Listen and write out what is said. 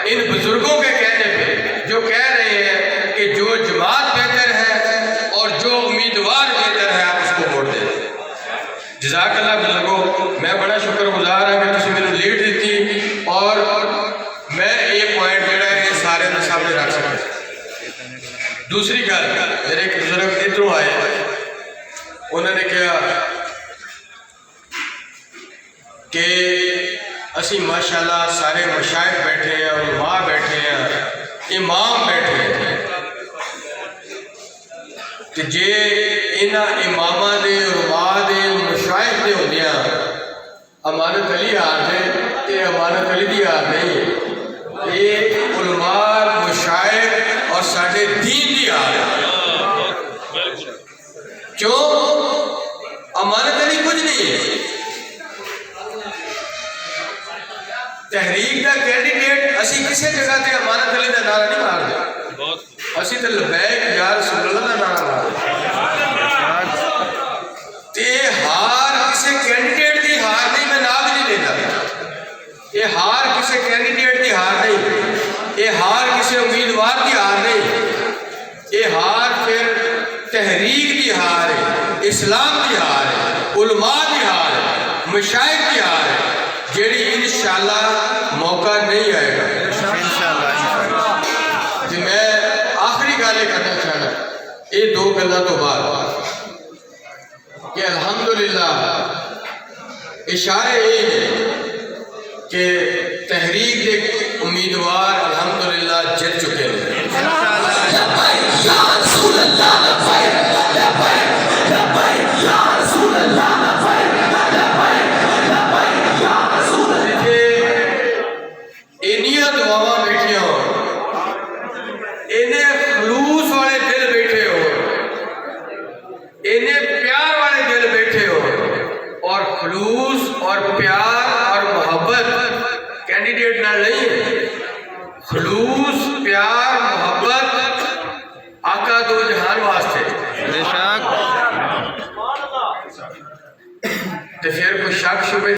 ان بزرگوں کے کہنے پہ جو کہہ رہے ہیں کہ جو جماعت بہتر ہے اور جو امیدوار بہتر ہے آپ اس کو ووٹ دیں. جزاک اللہ بزرگوں، میں بڑا شکر گزار ہوں کہ تسی میں لیٹ دیتی اور میں ایک پوائنٹ جڑا ہے سارے دے سامنے رکھ سکتا. دوسری گل، میرے ایک بزرگ ادھروں آئے، انہوں نے کہا کہ اسی ماشاءاللہ سارے مشائخ بیٹھے ہیں، علماء بیٹھے ہیں، امام بیٹھے ہیں، کہ جے انہاں امامہ دے علماء دے مشائخ دے ہوندیاں امانت علی ہار دے تے امانت علی دی ہار نہیں، یہ علماء مشائخ اور ساڈے دین دی ہار ہے. کیوں؟ امانت علی کچھ نہیں ہے. تحریک دا کینڈیڈیٹ اسی کسی جگہ تے امانت علی دا نعرہ نہیں مار دے، اسی تے لبیک یا رسول اللہ دا نعرہ مار دے. تے ہار کسی کینڈیڈیٹ دی ہار نہیں، میں نام نہیں لینا. یہ ہار کسی کینڈیڈیٹ دی ہار نہیں، یہ ہار کسی امیدوار دی ہار نہیں، یہ ہار پھر تحریک دی ہار ہے، اسلام دی ہار ہے، علماء دی ہار ہے، مشائخ دی ہار ہے، جیڑی انشاءاللہ موقع نہیں آئے گا. جی میں آخری گالے کرنا چاہنا یہ دو گلہ تو بعد کہ الحمدللہ اشارے یہ ہیں کہ تحریک کے امیدوار الحمدللہ جت چکے ہیں. انہیاں دعاواں بیٹھے ہو، انہیں خلوص والے دل بیٹھے ہو، انہیں پیار والے دل بیٹھے ہو، اور خلوص اور پیار اور محبت کینڈیڈیٹ نہ نہیں ہے. خلوص پیار محبت آقا دو جہان واسطے تو پھر کوئی شک شبہ